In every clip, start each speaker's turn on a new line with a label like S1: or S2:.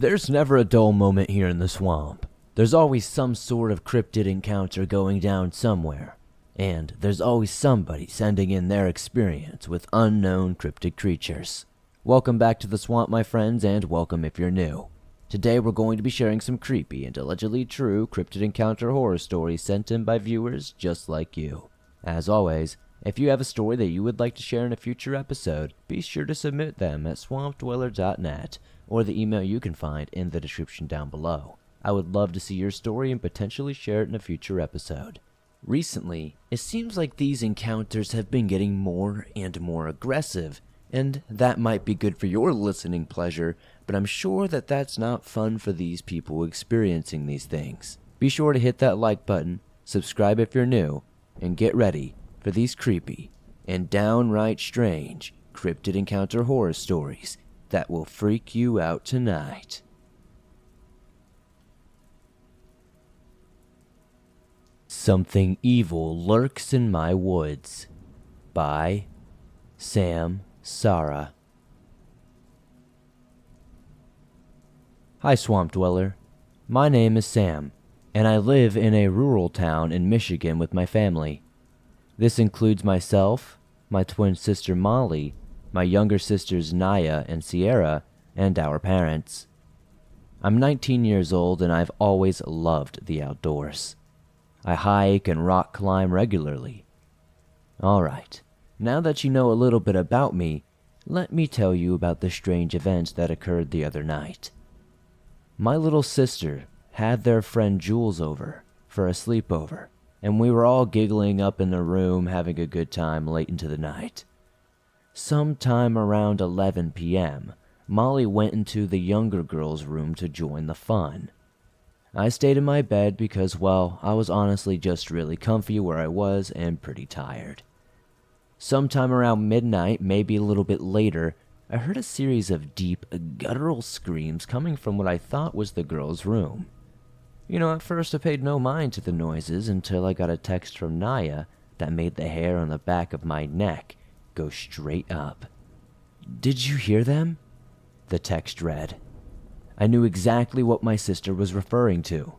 S1: There's never a dull moment here in the swamp. There's always some sort of cryptid encounter going down somewhere, and there's always somebody sending in their experience with unknown cryptid creatures. Welcome back to the swamp, my friends, and welcome if you're new. Today we're going to be sharing some creepy and allegedly true cryptid encounter horror stories sent in by viewers just like you. As always, if you have a story that you would like to share in a future episode, be sure to submit them at swampdweller.net or the email you can find in the description down below. I would love to see your story and potentially share it in a future episode. Recently, it seems like these encounters have been getting more and more aggressive, and that might be good for your listening pleasure, but I'm sure that that's not fun for these people experiencing these things. Be sure to hit that like button, subscribe if you're new, and get ready for these creepy and downright strange cryptid encounter horror stories that will freak you out tonight. Something Evil Lurks in My Woods by SamSara. Hi, Swamp Dweller. My name is Sam, and I live in a rural town in Michigan with my family. This includes myself, my twin sister Molly, my younger sisters Naya and Sierra, and our parents. I'm 19 years old and I've always loved the outdoors. I hike and rock climb regularly. Alright, now that you know a little bit about me, let me tell you about the strange event that occurred the other night. My little sister had their friend Jules over for a sleepover, and we were all giggling up in the room having a good time late into the night. Sometime around 11 p.m., Molly went into the younger girl's room to join the fun. I stayed in my bed because, well, I was honestly just really comfy where I was and pretty tired. Sometime around midnight, maybe a little bit later, I heard a series of deep, guttural screams coming from what I thought was the girl's room. At first I paid no mind to the noises until I got a text from Naya that made the hair on the back of my neck go straight up. "Did you hear them?" the text read. I knew exactly what my sister was referring to.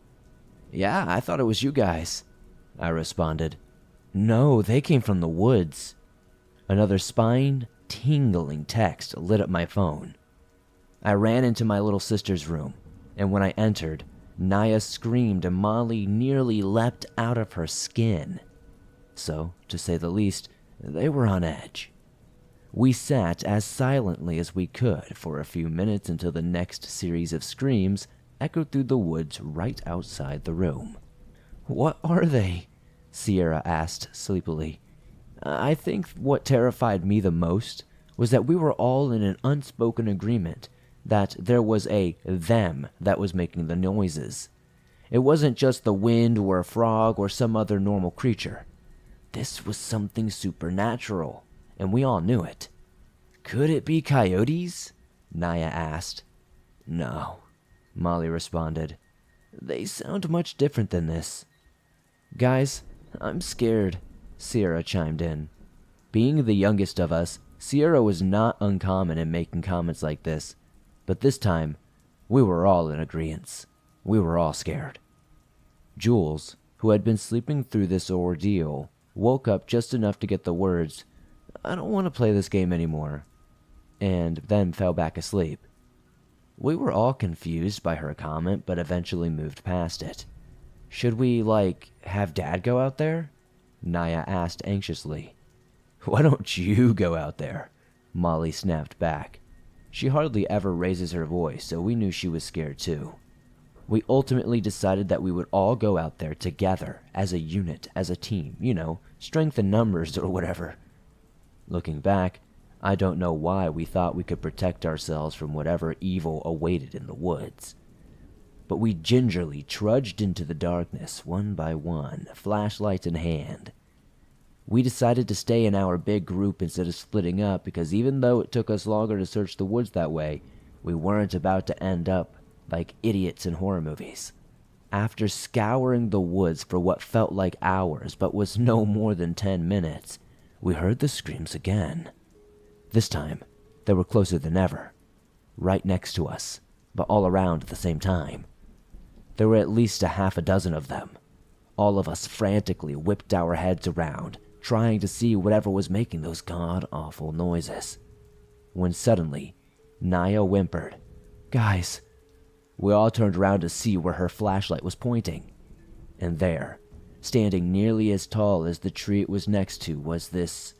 S1: "Yeah, I thought it was you guys," I responded. "No, they came from the woods." Another spine-tingling text lit up my phone. I ran into my little sister's room, and when I entered, Naya screamed and Molly nearly leapt out of her skin. So, to say the least, they were on edge. We sat as silently as we could for a few minutes until the next series of screams echoed through the woods right outside the room. "What are they?" Sierra asked sleepily. I think what terrified me the most was that we were all in an unspoken agreement that there was a them that was making the noises. It wasn't just the wind or a frog or some other normal creature. This was something supernatural, and we all knew it. "Could it be coyotes?" Naya asked. "No," Molly responded. "They sound much different than this." "Guys, I'm scared," Sierra chimed in. Being the youngest of us, Sierra was not uncommon in making comments like this, but this time, we were all in agreement. We were all scared. Jules, who had been sleeping through this ordeal, woke up just enough to get the words, "I don't want to play this game anymore," and then fell back asleep. We were all confused by her comment, but eventually moved past it. "Should we, have Dad go out there?" Naya asked anxiously. "Why don't you go out there?" Molly snapped back. She hardly ever raises her voice, so we knew she was scared too. We ultimately decided that we would all go out there together, as a unit, as a team, strength in numbers or whatever. Looking back, I don't know why we thought we could protect ourselves from whatever evil awaited in the woods. But we gingerly trudged into the darkness, one by one, flashlight in hand. We decided to stay in our big group instead of splitting up because even though it took us longer to search the woods that way, we weren't about to end up like idiots in horror movies. After scouring the woods for what felt like hours but was no more than 10 minutes, we heard the screams again. This time, they were closer than ever, right next to us, but all around at the same time. There were at least a half a dozen of them. All of us frantically whipped our heads around, trying to see whatever was making those god-awful noises. When suddenly, Naya whimpered, "Guys." We all turned around to see where her flashlight was pointing. And there, standing nearly as tall as the tree it was next to, was this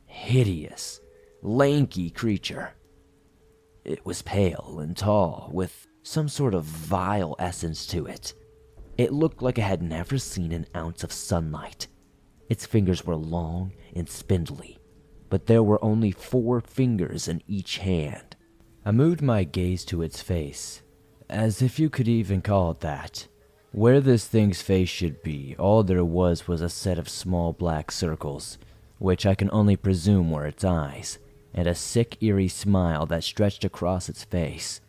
S1: hideous, lanky creature. It was pale and tall, with some sort of vile essence to it. It looked like it had never seen an ounce of sunlight. Its fingers were long and spindly, but there were only 4 fingers in each hand. I moved my gaze to its face, as if you could even call it that. Where this thing's face should be, all there was a set of small black circles, which I can only presume were its eyes, and a sick, eerie smile that stretched across its face.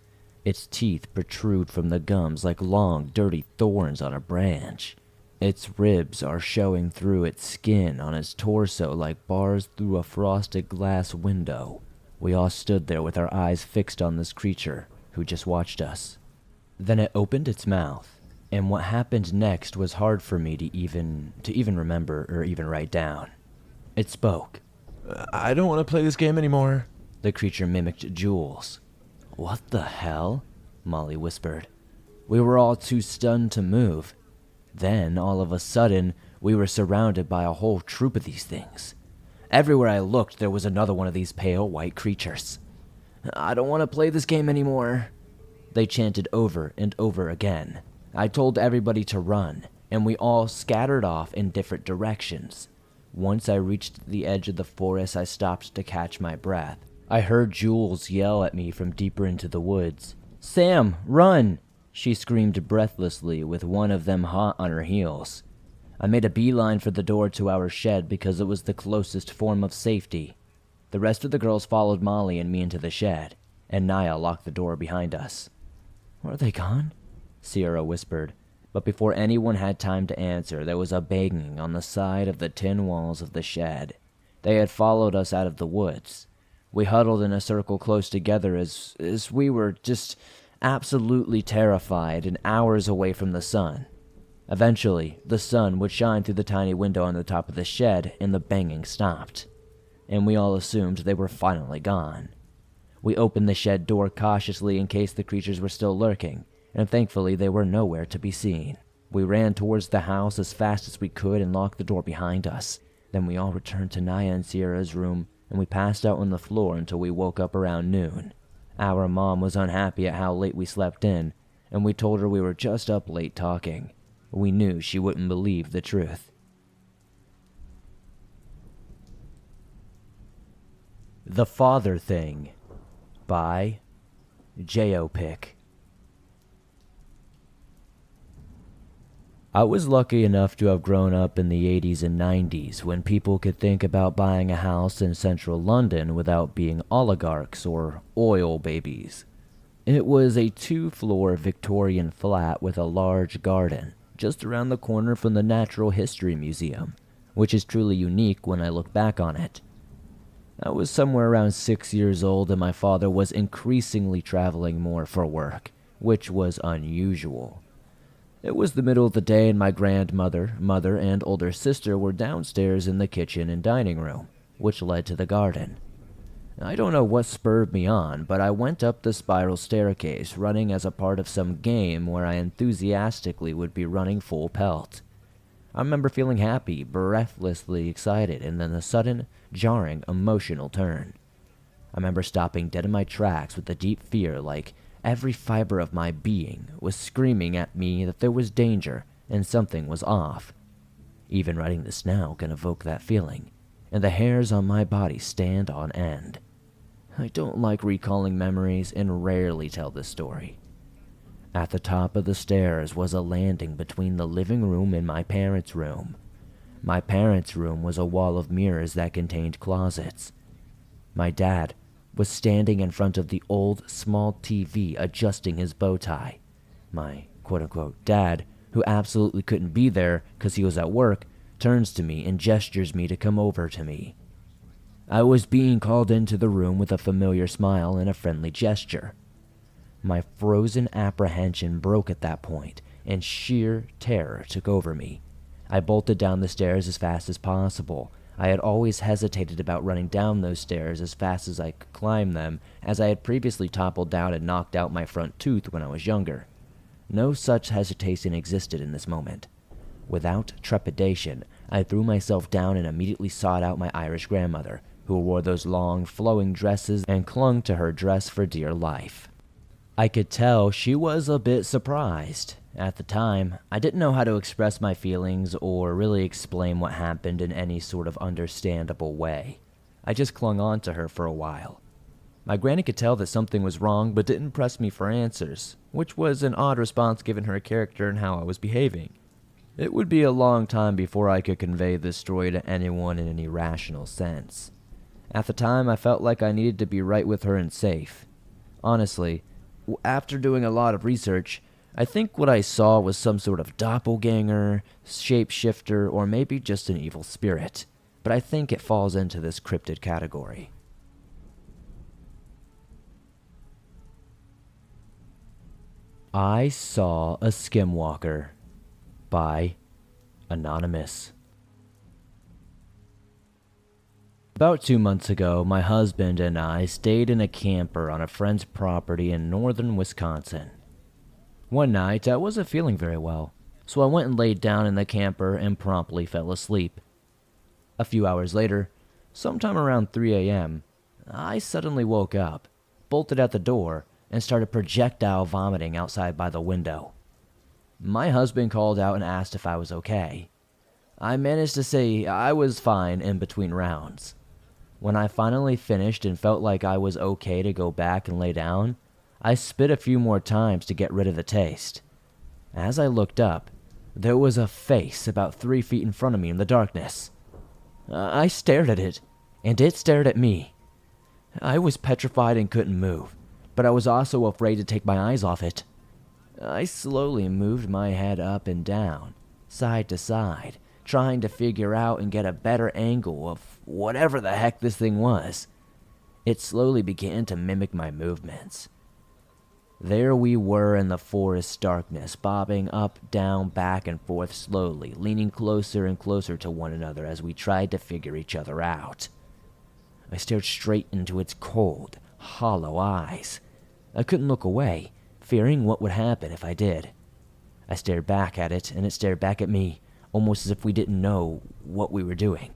S1: Its teeth protrude from the gums like long, dirty thorns on a branch. Its ribs are showing through its skin on its torso like bars through a frosted glass window. We all stood there with our eyes fixed on this creature, who just watched us. Then it opened its mouth, and what happened next was hard for me to even remember or even write down. It spoke.
S2: "I don't want to play this game anymore."
S1: The creature mimicked Jules. "What the hell?" Molly whispered. We were all too stunned to move. Then, all of a sudden, we were surrounded by a whole troop of these things. Everywhere I looked, there was another one of these pale white creatures. "I don't want to play this game anymore," they chanted over and over again. I told everybody to run, and we all scattered off in different directions. Once I reached the edge of the forest, I stopped to catch my breath. I heard Jules yell at me from deeper into the woods. "Sam, run!" she screamed breathlessly, with one of them hot on her heels. I made a beeline for the door to our shed because it was the closest form of safety. The rest of the girls followed Molly and me into the shed, and Naya locked the door behind us. "Are they gone?" Sierra whispered, but before anyone had time to answer, there was a banging on the side of the tin walls of the shed. They had followed us out of the woods. We huddled in a circle close together as we were just absolutely terrified and hours away from the sun. Eventually, the sun would shine through the tiny window on the top of the shed and the banging stopped, and we all assumed they were finally gone. We opened the shed door cautiously in case the creatures were still lurking, and thankfully they were nowhere to be seen. We ran towards the house as fast as we could and locked the door behind us. Then we all returned to Naya and Sierra's room, and we passed out on the floor until we woke up around noon. Our mom was unhappy at how late we slept in, and we told her we were just up late talking. We knew she wouldn't believe the truth. The Father Thing by Jeopic. I was lucky enough to have grown up in the 80s and 90s when people could think about buying a house in central London without being oligarchs or oil babies. It was a 2-floor Victorian flat with a large garden just around the corner from the Natural History Museum, which is truly unique when I look back on it. I was somewhere around 6 years old and my father was increasingly traveling more for work, which was unusual. It was the middle of the day and my grandmother, mother, and older sister were downstairs in the kitchen and dining room, which led to the garden. I don't know what spurred me on, but I went up the spiral staircase running as a part of some game where I enthusiastically would be running full pelt. I remember feeling happy, breathlessly excited, and then a sudden, jarring, emotional turn. I remember stopping dead in my tracks with a deep fear, like every fiber of my being was screaming at me that there was danger and something was off. Even writing this now can evoke that feeling, and the hairs on my body stand on end. I don't like recalling memories and rarely tell this story. At the top of the stairs was a landing between the living room and my parents' room. My parents' room was a wall of mirrors that contained closets. My dad was standing in front of the old, small TV adjusting his bow tie. My quote-unquote dad, who absolutely couldn't be there because he was at work, turns to me and gestures me to come over to me. I was being called into the room with a familiar smile and a friendly gesture. My frozen apprehension broke at that point, and sheer terror took over me. I bolted down the stairs as fast as possible. I had always hesitated about running down those stairs as fast as I could climb them, as I had previously toppled down and knocked out my front tooth when I was younger. No such hesitation existed in this moment. Without trepidation, I threw myself down and immediately sought out my Irish grandmother, who wore those long, flowing dresses and clung to her dress for dear life. I could tell she was a bit surprised. At the time, I didn't know how to express my feelings or really explain what happened in any sort of understandable way. I just clung on to her for a while. My granny could tell that something was wrong but didn't press me for answers, which was an odd response given her character and how I was behaving. It would be a long time before I could convey this story to anyone in any rational sense. At the time, I felt like I needed to be right with her and safe. Honestly, after doing a lot of research, I think what I saw was some sort of doppelganger, shapeshifter, or maybe just an evil spirit, but I think it falls into this cryptid category. I Saw a Skinwalker by Anonymous. About 2 months ago, my husband and I stayed in a camper on a friend's property in northern Wisconsin. One night, I wasn't feeling very well, so I went and laid down in the camper and promptly fell asleep. A few hours later, sometime around 3 a.m., I suddenly woke up, bolted out the door, and started projectile vomiting outside by the window. My husband called out and asked if I was okay. I managed to say I was fine in between rounds. When I finally finished and felt like I was okay to go back and lay down, I spit a few more times to get rid of the taste. As I looked up, there was a face about 3 feet in front of me in the darkness. I stared at it, and it stared at me. I was petrified and couldn't move, but I was also afraid to take my eyes off it. I slowly moved my head up and down, side to side, trying to figure out and get a better angle of whatever the heck this thing was. It slowly began to mimic my movements. There we were in the forest darkness, bobbing up, down, back and forth slowly, leaning closer and closer to one another as we tried to figure each other out. I stared straight into its cold, hollow eyes. I couldn't look away, fearing what would happen if I did. I stared back at it, and it stared back at me, almost as if we didn't know what we were doing.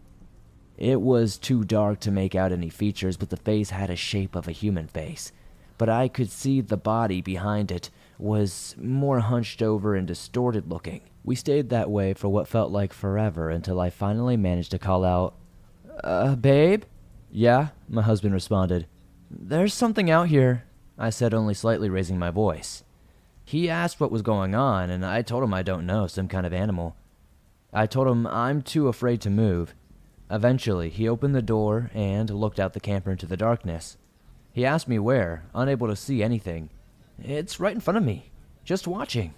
S1: It was too dark to make out any features, but the face had a shape of a human face. But I could see the body behind it was more hunched over and distorted looking. We stayed that way for what felt like forever until I finally managed to call out, babe? Yeah, my husband responded. There's something out here, I said, only slightly raising my voice. He asked what was going on, and I told him I don't know, some kind of animal. I told him I'm too afraid to move. Eventually, he opened the door and looked out the camper into the darkness. He asked me where, unable to see anything. It's right in front of me, just watching,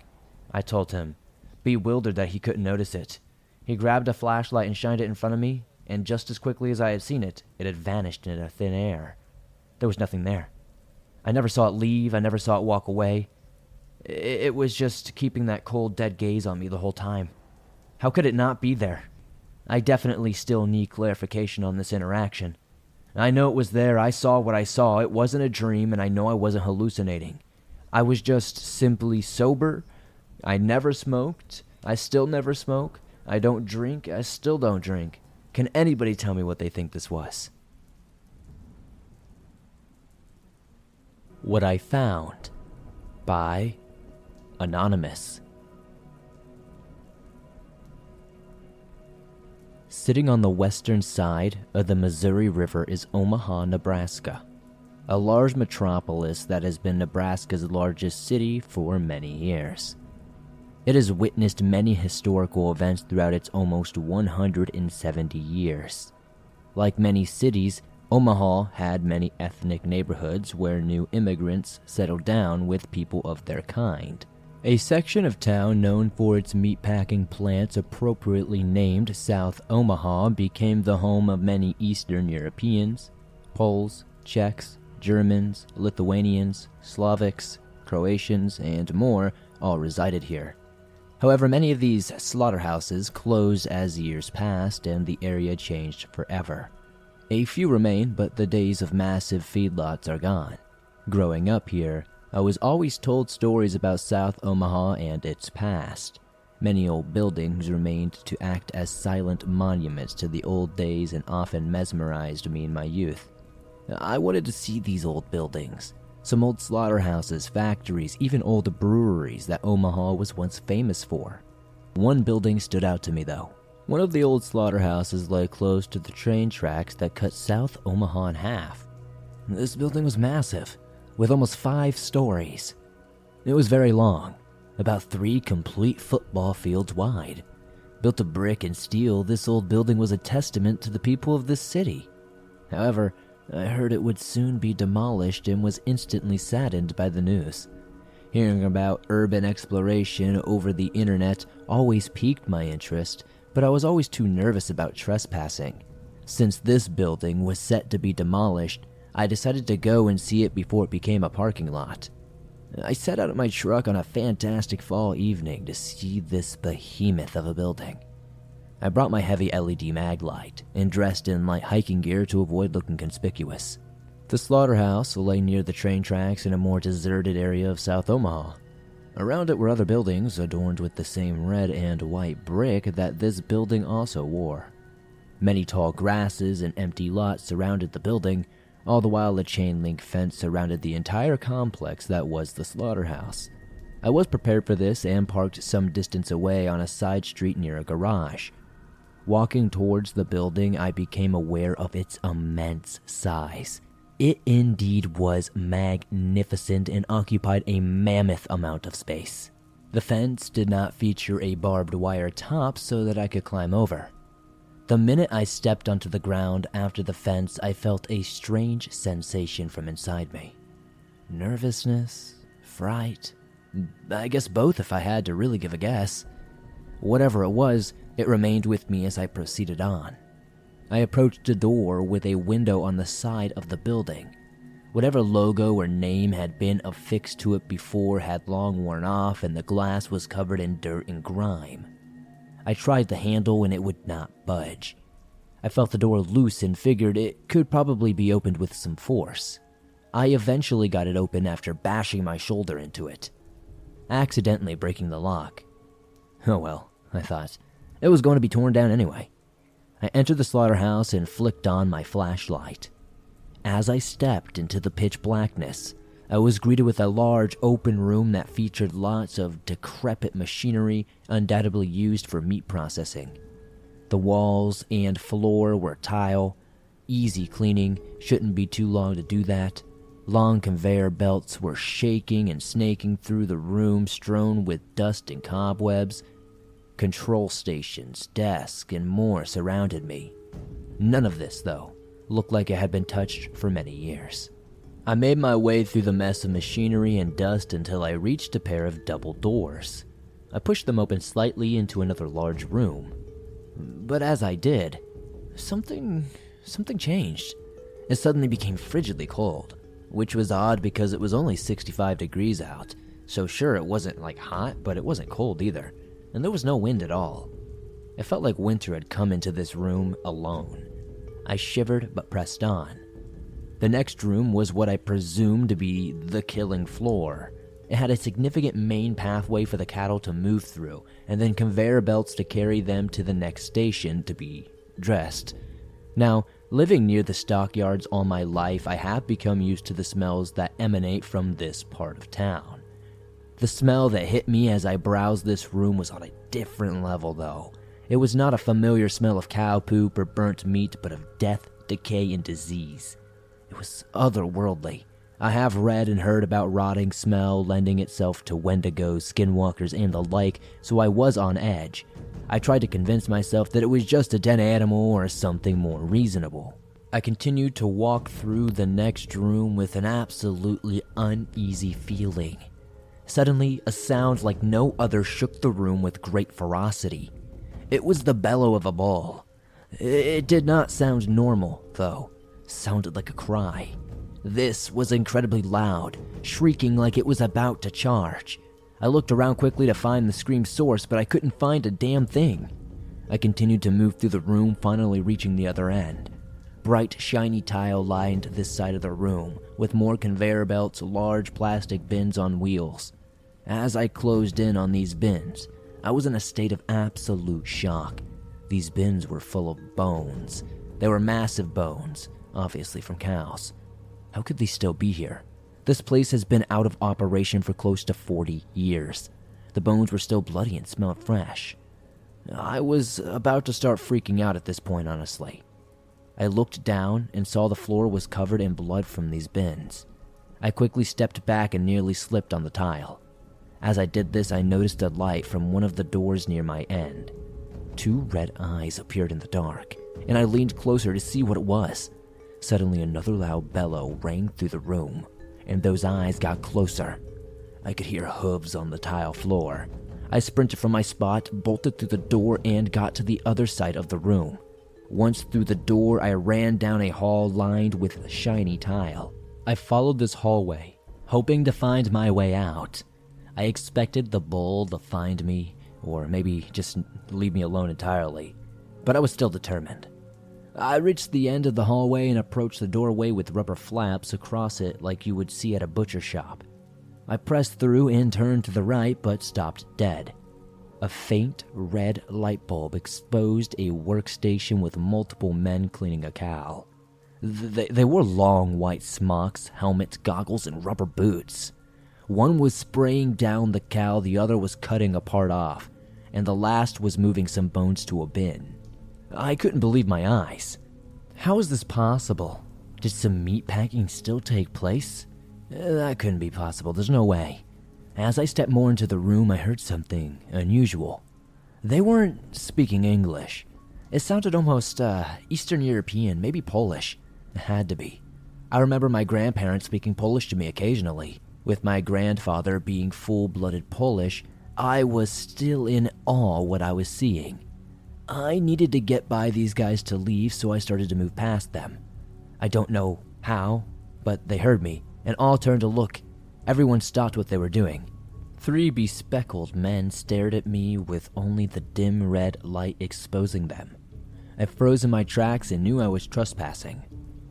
S1: I told him, bewildered that he couldn't notice it. He grabbed a flashlight and shined it in front of me, and just as quickly as I had seen it, it had vanished into thin air. There was nothing there. I never saw it leave, I never saw it walk away. It was just keeping that cold, dead gaze on me the whole time. How could it not be there? I definitely still need clarification on this interaction. I know it was there, I saw what I saw, it wasn't a dream, and I know I wasn't hallucinating. I was just simply sober. I never smoked. I still never smoke. I don't drink. I still don't drink. Can anybody tell me what they think this was? What I Found by Anonymous. Sitting on the western side of the Missouri River is Omaha, Nebraska, a large metropolis that has been Nebraska's largest city for many years. It has witnessed many historical events throughout its almost 170 years. Like many cities, Omaha had many ethnic neighborhoods where new immigrants settled down with people of their kind. A section of town known for its meatpacking plants, appropriately named South Omaha, became the home of many Eastern Europeans, Poles, Czechs, Germans, Lithuanians, Slavics, Croatians, and more all resided here. However, many of these slaughterhouses closed as years passed and the area changed forever. A few remain, but the days of massive feedlots are gone. Growing up here, I was always told stories about South Omaha and its past. Many old buildings remained to act as silent monuments to the old days and often mesmerized me in my youth. I wanted to see these old buildings. Some old slaughterhouses, factories, even old breweries that Omaha was once famous for. One building stood out to me though. One of the old slaughterhouses lay close to the train tracks that cut South Omaha in half. This building was massive, with almost 5 stories. It was very long, about 3 complete football fields wide. Built of brick and steel, this old building was a testament to the people of this city. However, I heard it would soon be demolished and was instantly saddened by the news. Hearing about urban exploration over the internet always piqued my interest, but I was always too nervous about trespassing. Since this building was set to be demolished, I decided to go and see it before it became a parking lot. I set out of my truck on a fantastic fall evening to see this behemoth of a building. I brought my heavy LED mag light and dressed in light hiking gear to avoid looking conspicuous. The slaughterhouse lay near the train tracks in a more deserted area of South Omaha. Around it were other buildings adorned with the same red and white brick that this building also wore. Many tall grasses and empty lots surrounded the building, all the while a chain-link fence surrounded the entire complex that was the slaughterhouse. I was prepared for this and parked some distance away on a side street near a garage. Walking towards the building, I became aware of its immense size. It indeed was magnificent and occupied a mammoth amount of space. The fence did not feature a barbed wire top so that I could climb over. The minute I stepped onto the ground after the fence, I felt a strange sensation from inside me. Nervousness, fright, I guess both if I had to really give a guess. Whatever it was, it remained with me as I proceeded on. I approached a door with a window on the side of the building. Whatever logo or name had been affixed to it before had long worn off and the glass was covered in dirt and grime. I tried the handle and it would not budge. I felt the door loose and figured it could probably be opened with some force. I eventually got it open after bashing my shoulder into it, accidentally breaking the lock. Oh well, I thought. It was going to be torn down anyway. I entered the slaughterhouse and flicked on my flashlight. As I stepped into the pitch blackness, I was greeted with a large open room that featured lots of decrepit machinery undoubtedly used for meat processing. The walls and floor were tile, easy cleaning, shouldn't be too long to do that. Long conveyor belts were shaking and snaking through the room strewn with dust and cobwebs. Control stations, desks, and more surrounded me. None of this, though, looked like it had been touched for many years. I made my way through the mess of machinery and dust until I reached a pair of double doors. I pushed them open slightly into another large room. But as I did, something changed. It suddenly became frigidly cold, which was odd because it was only 65 degrees out, so sure it wasn't like hot, but it wasn't cold either. And there was no wind at all. It felt like winter had come into this room alone. I shivered but pressed on. The next room was what I presumed to be the killing floor. It had a significant main pathway for the cattle to move through, and then conveyor belts to carry them to the next station to be dressed. Now, living near the stockyards all my life, I have become used to the smells that emanate from this part of town. The smell that hit me as I browsed this room was on a different level, though. It was not a familiar smell of cow poop or burnt meat, but of death, decay, and disease. It was otherworldly. I have read and heard about rotting smell lending itself to wendigos, skinwalkers, and the like, so I was on edge. I tried to convince myself that it was just a dead animal or something more reasonable. I continued to walk through the next room with an absolutely uneasy feeling. Suddenly, a sound like no other shook the room with great ferocity. It was the bellow of a bull. It did not sound normal, though. It sounded like a cry. This was incredibly loud, shrieking like it was about to charge. I looked around quickly to find the scream's source, but I couldn't find a damn thing. I continued to move through the room, finally reaching the other end. Bright, shiny tile lined this side of the room, with more conveyor belts, large plastic bins on wheels. As I closed in on these bins, I was in a state of absolute shock. These bins were full of bones. They were massive bones, obviously from cows. How could these still be here? This place has been out of operation for close to 40 years. The bones were still bloody and smelled fresh. I was about to start freaking out at this point, honestly. I looked down and saw the floor was covered in blood from these bins. I quickly stepped back and nearly slipped on the tile. As I did this, I noticed a light from one of the doors near my end. 2 red eyes appeared in the dark, and I leaned closer to see what it was. Suddenly, another loud bellow rang through the room, and those eyes got closer. I could hear hooves on the tile floor. I sprinted from my spot, bolted through the door, and got to the other side of the room. Once through the door, I ran down a hall lined with shiny tile. I followed this hallway, hoping to find my way out. I expected the bull to find me, or maybe just leave me alone entirely, but I was still determined. I reached the end of the hallway and approached the doorway with rubber flaps across it like you would see at a butcher shop. I pressed through and turned to the right, but stopped dead. A faint red light bulb exposed a workstation with multiple men cleaning a cow. They wore long white smocks, helmets, goggles, and rubber boots. One was spraying down the cow, the other was cutting a part off, and the last was moving some bones to a bin. I couldn't believe my eyes. How is this possible? Did some meat packing still take place? That couldn't be possible, there's no way. As I stepped more into the room, I heard something unusual. They weren't speaking English. It sounded almost Eastern European, maybe Polish. It had to be. I remember my grandparents speaking Polish to me occasionally. With my grandfather being full-blooded Polish, I was still in awe what I was seeing. I needed to get by these guys to leave, so I started to move past them. I don't know how, but they heard me, and all turned to look. Everyone stopped what they were doing. 3 bespectacled men stared at me with only the dim red light exposing them. I froze in my tracks and knew I was trespassing.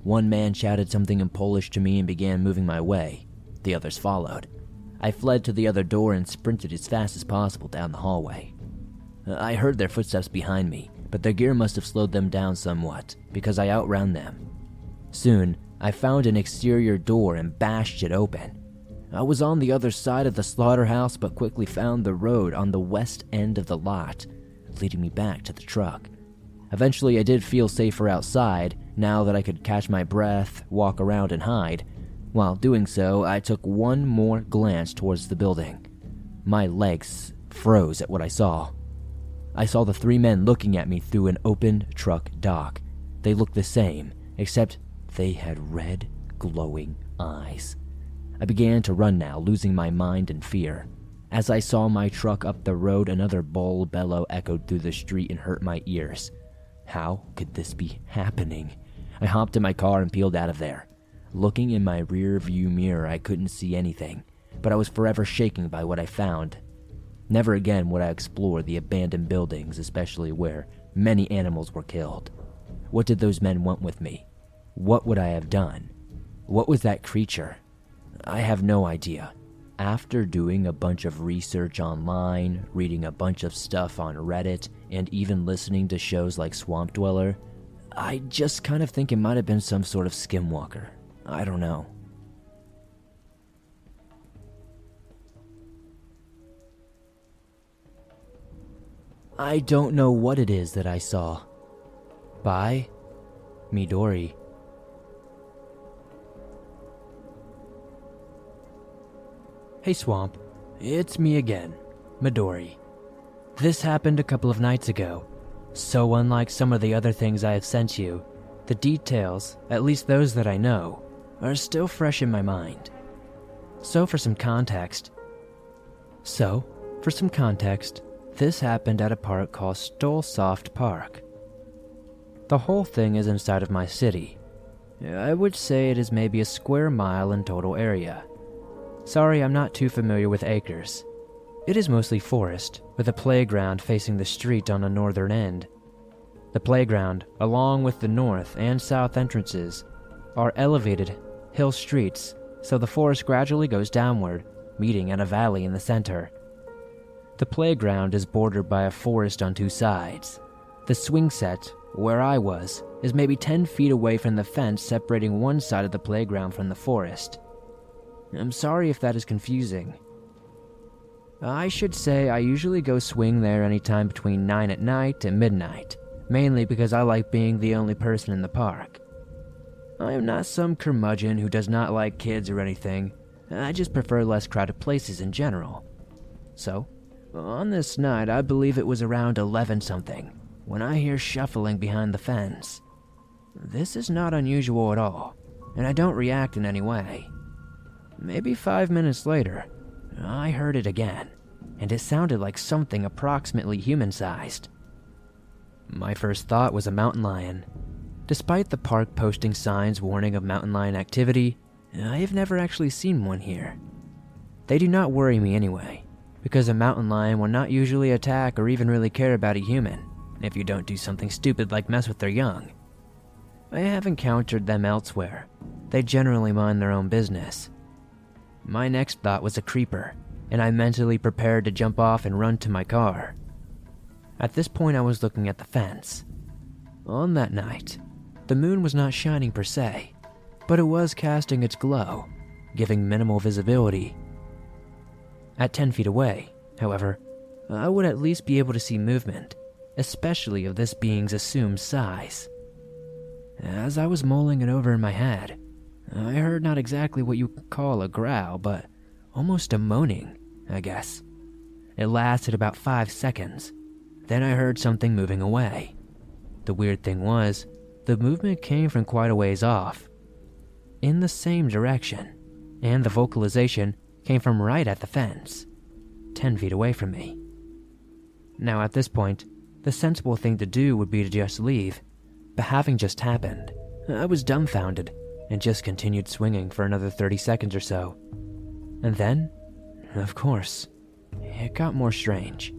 S1: One man shouted something in Polish to me and began moving my way. The others followed. I fled to the other door and sprinted as fast as possible down the hallway. I heard their footsteps behind me, but their gear must have slowed them down somewhat, because I outran them. Soon, I found an exterior door and bashed it open. I was on the other side of the slaughterhouse, but quickly found the road on the west end of the lot, leading me back to the truck. Eventually, I did feel safer outside, now that I could catch my breath, walk around, and hide. While doing so, I took one more glance towards the building. My legs froze at what I saw. I saw the 3 men looking at me through an open truck dock. They looked the same, except they had red, glowing eyes. I began to run now, losing my mind in fear. As I saw my truck up the road, another bull bellow echoed through the street and hurt my ears. How could this be happening? I hopped in my car and peeled out of there. Looking in my rear view mirror, I couldn't see anything, but I was forever shaken by what I found. Never again would I explore the abandoned buildings, especially where many animals were killed. What did those men want with me? What would I have done? What was that creature? I have no idea. After doing a bunch of research online, reading a bunch of stuff on Reddit, and even listening to shows like Swamp Dweller, I just kind of think it might have been some sort of skinwalker. I don't know. I don't know what it is that I saw. By Midori. Hey Swamp, it's me again, Midori. This happened a couple of nights ago. So unlike some of the other things I have sent you, the details, at least those that I know, are still fresh in my mind. So for some context, this happened at a park called Stolsoft Park. The whole thing is inside of my city. I would say it is maybe a square mile in total area. Sorry, I'm not too familiar with acres. It is mostly forest, with a playground facing the street on the northern end. The playground, along with the north and south entrances, are elevated hill streets, so the forest gradually goes downward, meeting at a valley in the center. The playground is bordered by a forest on two sides. The swing set, where I was, is maybe 10 feet away from the fence separating one side of the playground from the forest. I'm sorry if that is confusing. I should say I usually go swing there anytime between 9 at night and midnight, mainly because I like being the only person in the park. I am not some curmudgeon who does not like kids or anything. I just prefer less crowded places in general. So, on this night, I believe it was around 11-something, when I hear shuffling behind the fence. This is not unusual at all, and I don't react in any way. Maybe 5 minutes later, I heard it again, and it sounded like something approximately human-sized. My first thought was a mountain lion. Despite the park posting signs warning of mountain lion activity, I have never actually seen one here. They do not worry me anyway, because a mountain lion will not usually attack or even really care about a human if you don't do something stupid like mess with their young. I have encountered them elsewhere. They generally mind their own business. My next thought was a creeper, and I mentally prepared to jump off and run to my car. At this point, I was looking at the fence. On that night, the moon was not shining per se, but it was casting its glow, giving minimal visibility. At 10 feet away, however, I would at least be able to see movement, especially of this being's assumed size. As I was mulling it over in my head, I heard not exactly what you could call a growl, but almost a moaning, I guess. It lasted about 5 seconds. Then I heard something moving away. The weird thing was, the movement came from quite a ways off, in the same direction, and the vocalization came from right at the fence, 10 feet away from me. Now at this point, the sensible thing to do would be to just leave, but having just happened, I was dumbfounded and just continued swinging for another 30 seconds or so. And then, of course, it got more strange.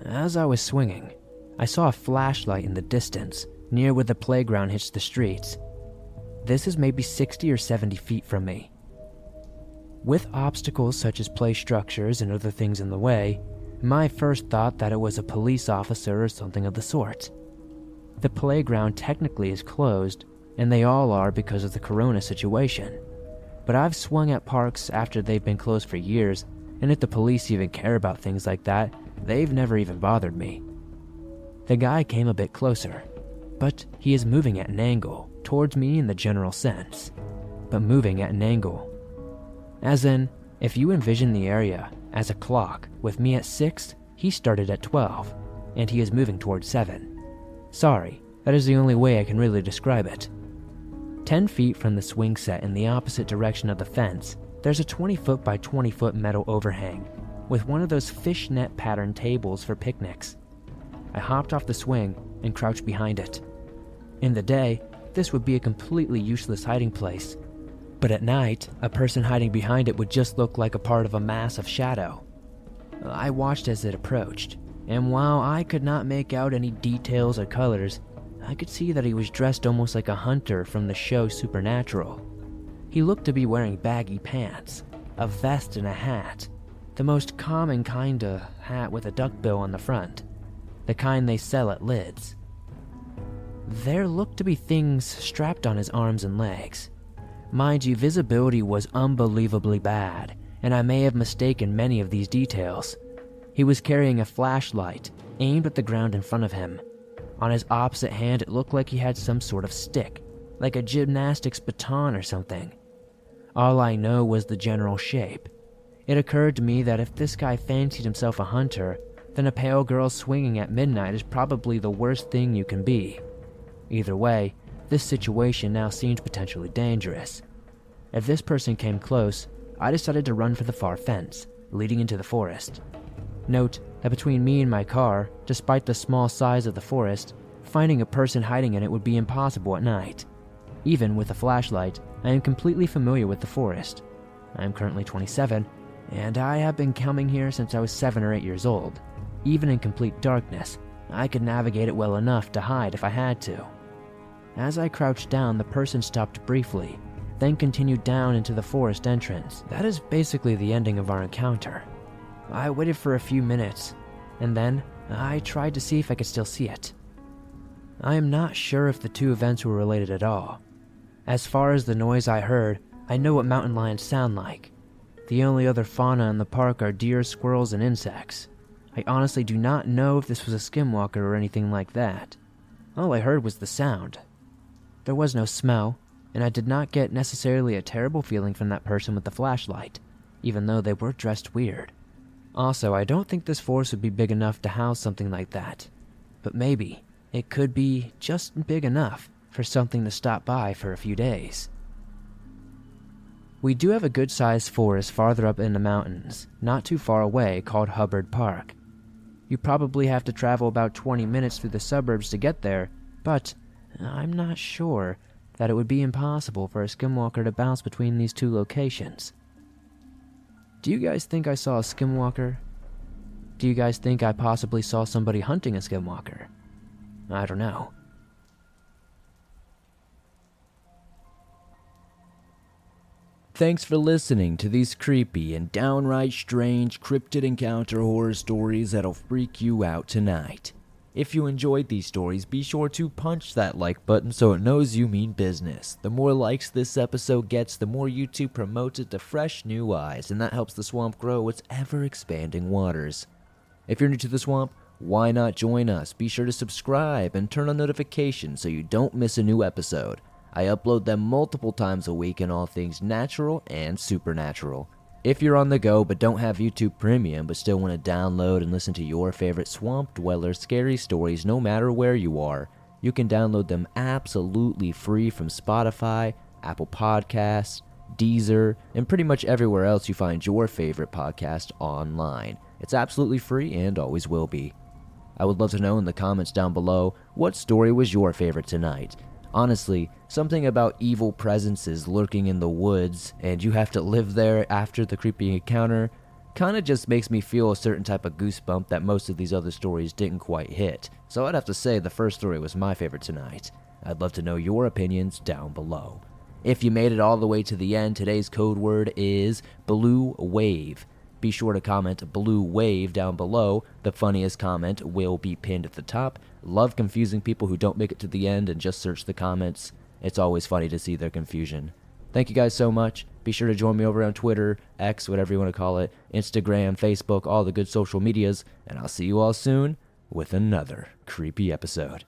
S1: As I was swinging, I saw a flashlight in the distance near where the playground hits the streets. This is maybe 60 or 70 feet from me. With obstacles such as play structures and other things in the way, my first thought that it was a police officer or something of the sort. The playground technically is closed, and they all are because of the corona situation. But I've swung at parks after they've been closed for years, and if the police even care about things like that, they've never even bothered me. The guy came a bit closer, but he is moving at an angle towards me in the general sense, but moving at an angle. As in, if you envision the area as a clock, with me at 6, he started at 12, and he is moving towards 7. Sorry, that is the only way I can really describe it. 10 feet from the swing set in the opposite direction of the fence, there's a 20-foot by 20-foot metal overhang with one of those fishnet pattern tables for picnics. I hopped off the swing and crouched behind it. In the day, this would be a completely useless hiding place, but at night, a person hiding behind it would just look like a part of a mass of shadow. I watched as it approached, and while I could not make out any details or colors, I could see that he was dressed almost like a hunter from the show Supernatural. He looked to be wearing baggy pants, a vest and a hat, the most common kinda hat with a duckbill on the front, the kind they sell at Lids. There looked to be things strapped on his arms and legs. Mind you, visibility was unbelievably bad, and I may have mistaken many of these details. He was carrying a flashlight, aimed at the ground in front of him. On his opposite hand, it looked like he had some sort of stick, like a gymnastics baton or something. All I know was the general shape. It occurred to me that if this guy fancied himself a hunter, then a pale girl swinging at midnight is probably the worst thing you can be. Either way, this situation now seemed potentially dangerous. If this person came close, I decided to run for the far fence, leading into the forest. Note that between me and my car, despite the small size of the forest, finding a person hiding in it would be impossible at night.
S3: Even with a flashlight, I am completely familiar with the forest. I am currently 27, and I have been coming here since I was 7 or 8 years old. Even in complete darkness, I could navigate it well enough to hide if I had to. As I crouched down, the person stopped briefly, then continued down into the forest entrance. That is basically the ending of our encounter. I waited for a few minutes, and then I tried to see if I could still see it. I am not sure if the two events were related at all. As far as the noise I heard, I know what mountain lions sound like. The only other fauna in the park are deer, squirrels, and insects. I honestly do not know if this was a skinwalker or anything like that. All I heard was the sound. There was no smell, and I did not get necessarily a terrible feeling from that person with the flashlight, even though they were dressed weird. Also, I don't think this forest would be big enough to house something like that, but maybe it could be just big enough for something to stop by for a few days. We do have a good-sized forest farther up in the mountains, not too far away, called Hubbard Park. You probably have to travel about 20 minutes through the suburbs to get there, but I'm not sure that it would be impossible for a skinwalker to bounce between these two locations. Do you guys think I saw a skinwalker? Do you guys think I possibly saw somebody hunting a skinwalker? I don't know.
S1: Thanks for listening to these creepy and downright strange cryptid encounter horror stories that'll freak you out tonight. If you enjoyed these stories, be sure to punch that like button so it knows you mean business. The more likes this episode gets, the more YouTube promotes it to fresh new eyes, and that helps the swamp grow its ever-expanding waters. If you're new to the swamp, why not join us? Be sure to subscribe and turn on notifications so you don't miss a new episode. I upload them multiple times a week in all things natural and supernatural. If you're on the go but don't have YouTube Premium but still want to download and listen to your favorite Swamp Dweller scary stories no matter where you are, you can download them absolutely free from Spotify, Apple Podcasts, Deezer, and pretty much everywhere else you find your favorite podcast online. It's absolutely free and always will be. I would love to know in the comments down below, what story was your favorite tonight? Honestly, something about evil presences lurking in the woods and you have to live there after the creepy encounter kinda just makes me feel a certain type of goosebump that most of these other stories didn't quite hit. So I'd have to say the first story was my favorite tonight. I'd love to know your opinions down below. If you made it all the way to the end, today's code word is Blue Wave. Be sure to comment Blue Wave down below. The funniest comment will be pinned at the top. Love confusing people who don't make it to the end and just search the comments. It's always funny to see their confusion. Thank you guys so much. Be sure to join me over on Twitter, X, whatever you want to call it, Instagram, Facebook, all the good social medias, and I'll see you all soon with another creepy episode.